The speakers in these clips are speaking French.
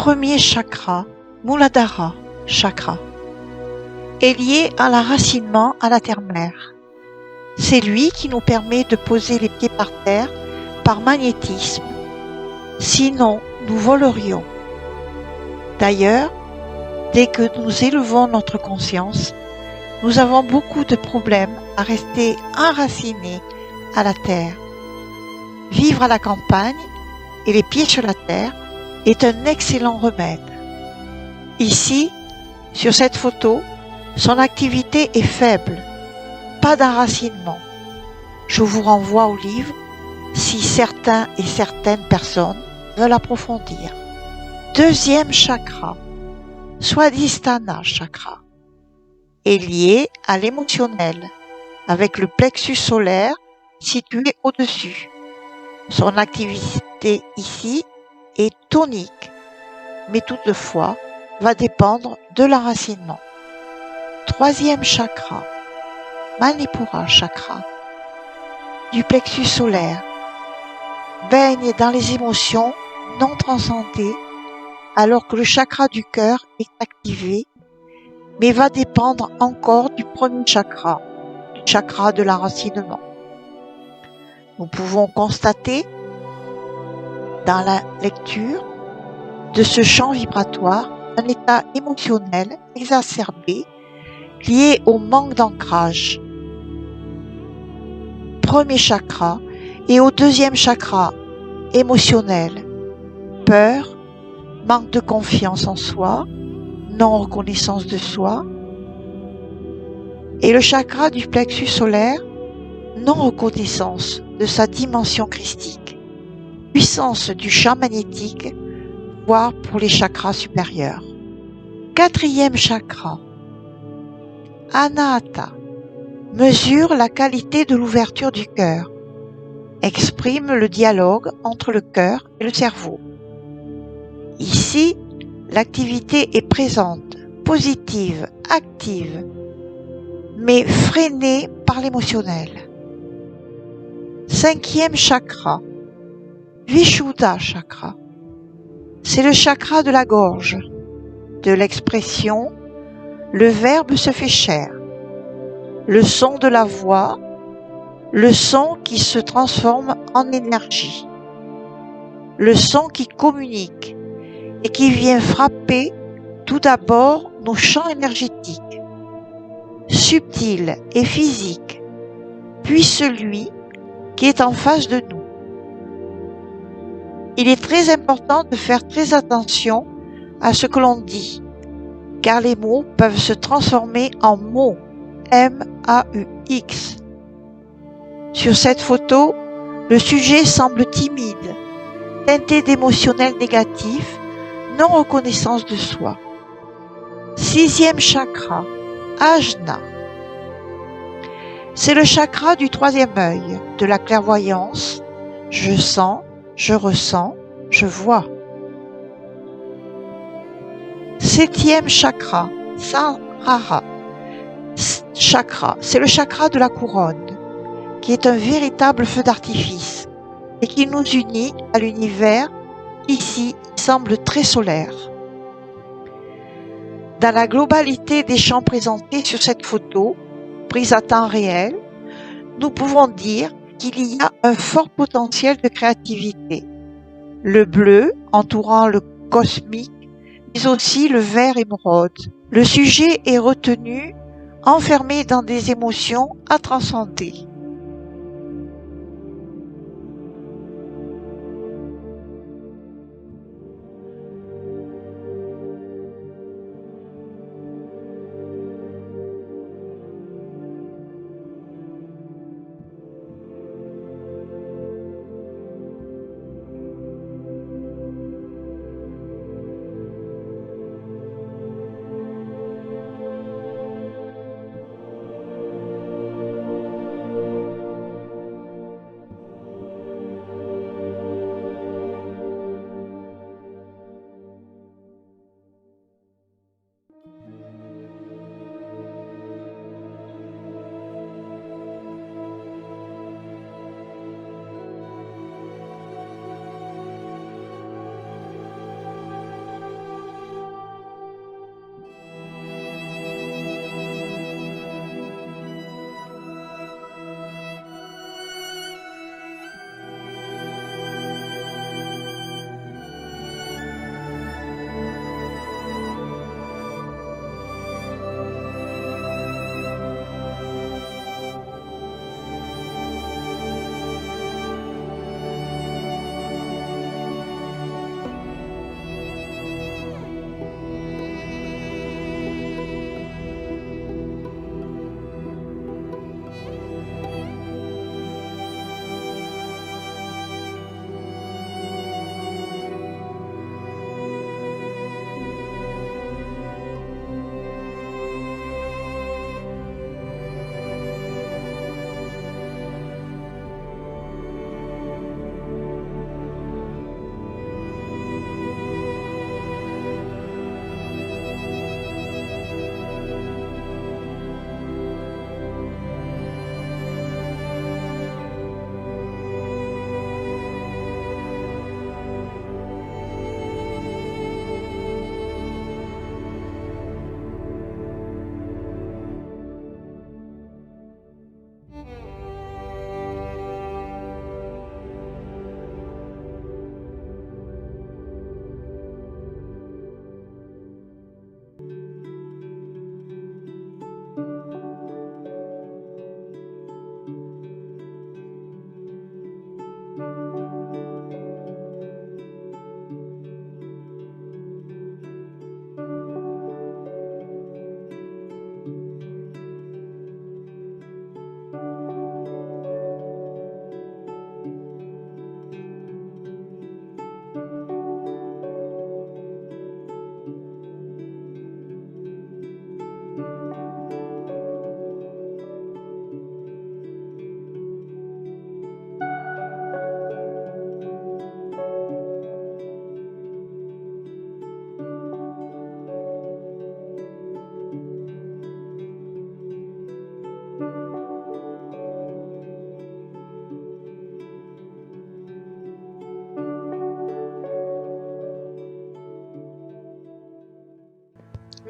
premier chakra, Muladhara chakra, est lié à l'enracinement à la terre-mère. C'est lui qui nous permet de poser les pieds par terre par magnétisme, sinon nous volerions. D'ailleurs, dès que nous élevons notre conscience, nous avons beaucoup de problèmes à rester enracinés à la terre. Vivre à la campagne et les pieds sur la terre est un excellent remède. Ici, sur cette photo, son activité est faible, pas d'enracinement. Je vous renvoie au livre si certains et certaines personnes veulent approfondir. Deuxième chakra, Swadhisthana chakra, est lié à l'émotionnel, avec le plexus solaire situé au-dessus. Son activité ici est tonique, mais toutefois va dépendre de l'enracinement. Troisième chakra, Manipura chakra, du plexus solaire, baigne dans les émotions non transcendées, alors que le chakra du cœur est activé, mais va dépendre encore du premier chakra, du chakra de l'enracinement. Nous pouvons constater dans la lecture de ce champ vibratoire un état émotionnel exacerbé lié au manque d'ancrage. Premier chakra et au deuxième chakra émotionnel, peur, manque de confiance en soi, non-reconnaissance de soi, et le chakra du plexus solaire, non-reconnaissance de sa dimension christique, puissance du champ magnétique, voire pour les chakras supérieurs. Quatrième chakra, Anahata, mesure la qualité de l'ouverture du cœur, exprime le dialogue entre le cœur et le cerveau. Ici, l'activité est présente, positive, active, mais freinée par l'émotionnel. Cinquième chakra, Vishuddha chakra, c'est le chakra de la gorge, de l'expression, le verbe se fait chair, le son de la voix, le son qui se transforme en énergie, le son qui communique et qui vient frapper tout d'abord nos champs énergétiques, subtils et physiques, puis celui qui est en face de nous. Il est très important de faire très attention à ce que l'on dit, car les mots peuvent se transformer en mots, M-A-U-X. Sur cette photo, le sujet semble timide, teinté d'émotionnel négatif, non reconnaissance de soi. Sixième chakra, Ajna. C'est le chakra du troisième œil, de la clairvoyance. Je sens, je ressens, je vois. Septième chakra, Sahasrara chakra, c'est le chakra de la couronne, qui est un véritable feu d'artifice et qui nous unit à l'univers. Ici, il semble très solaire. Dans la globalité des champs présentés sur cette photo, prise à temps réel, nous pouvons dire qu'il y a un fort potentiel de créativité. Le bleu entourant le cosmique, mais aussi le vert émeraude. Le sujet est retenu, enfermé dans des émotions à transcender.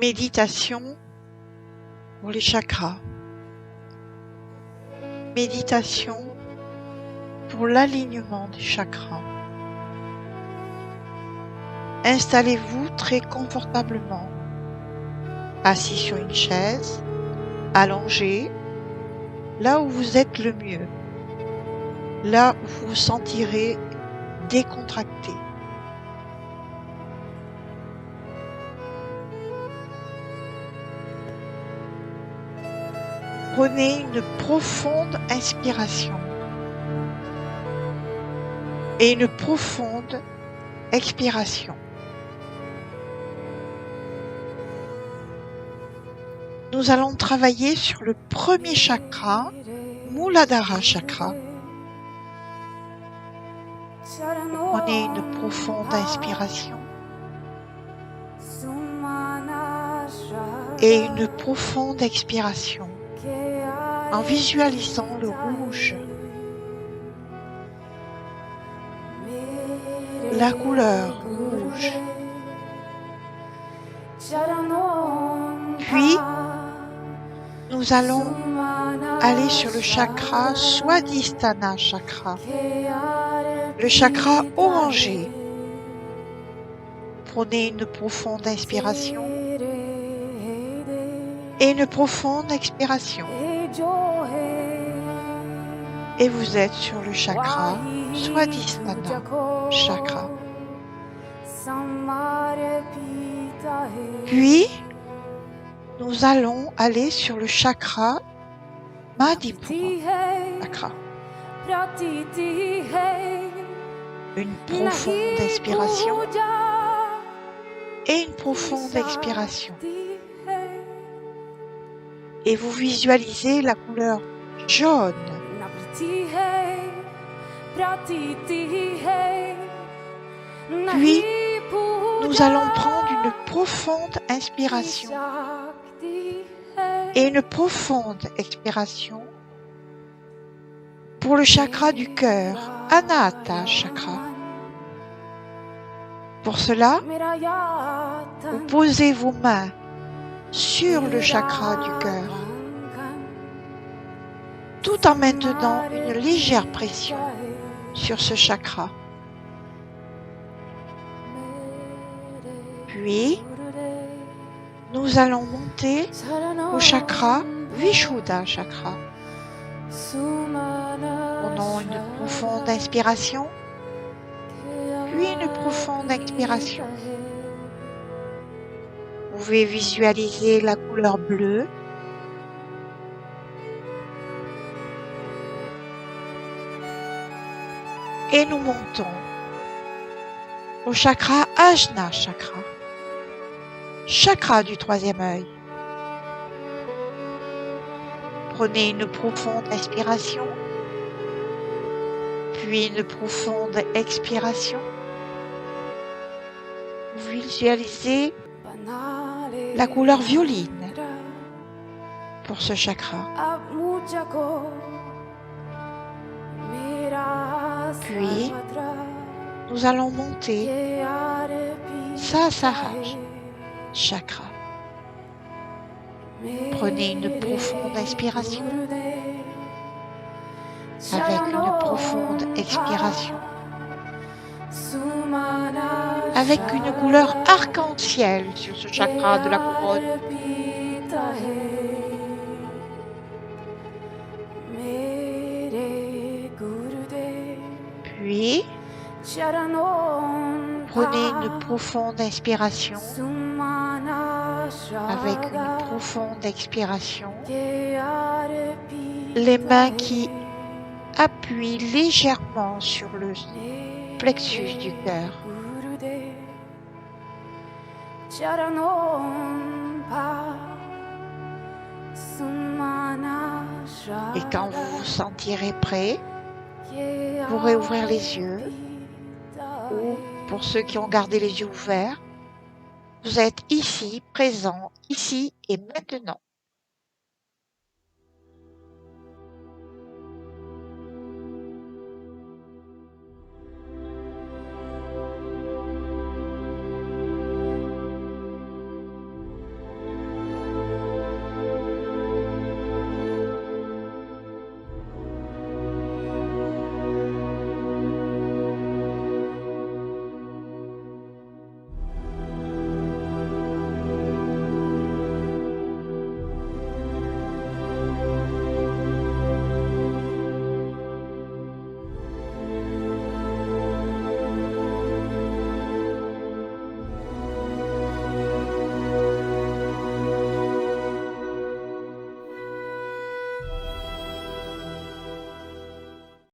Méditation pour les chakras. Méditation pour l'alignement des chakras. Installez-vous très confortablement, assis sur une chaise, allongé, là où vous êtes le mieux, là où vous vous sentirez décontracté. Prenez une profonde inspiration et une profonde expiration. Nous allons travailler sur le premier chakra, Muladhara chakra. Prenez une profonde inspiration et une profonde expiration en visualisant le rouge, la couleur rouge. Puis, nous allons aller sur le chakra Swadhisthana chakra, le chakra orangé. Prenez une profonde inspiration et une profonde expiration. Et vous êtes sur le chakra Swadhisthana chakra. Puis, nous allons aller sur le chakra Manipura chakra. Une profonde inspiration et une profonde expiration. Et vous visualisez la couleur jaune. Puis, nous allons prendre une profonde inspiration et une profonde expiration pour le chakra du cœur, Anahata chakra. Pour cela, vous posez vos mains sur le chakra du cœur, tout en maintenant une légère pression sur ce chakra. Puis, nous allons monter au chakra Vishuddha chakra. Prenons une profonde inspiration, puis une profonde expiration. Vous pouvez visualiser la couleur bleue. Et nous montons au chakra Ajna chakra, chakra du troisième œil. Prenez une profonde inspiration, puis une profonde expiration. Vous visualisez la couleur violine pour ce chakra. Puis, nous allons monter Sahasrara chakra. Prenez une profonde inspiration avec une profonde expiration, avec une couleur arc-en-ciel sur ce chakra de la couronne. Puis, prenez une profonde inspiration avec une profonde expiration, les mains qui appuient légèrement sur le plexus du cœur. Et quand vous vous sentirez prêt, vous pourrez ouvrir les yeux, ou pour ceux qui ont gardé les yeux ouverts, vous êtes ici, présent, ici et maintenant.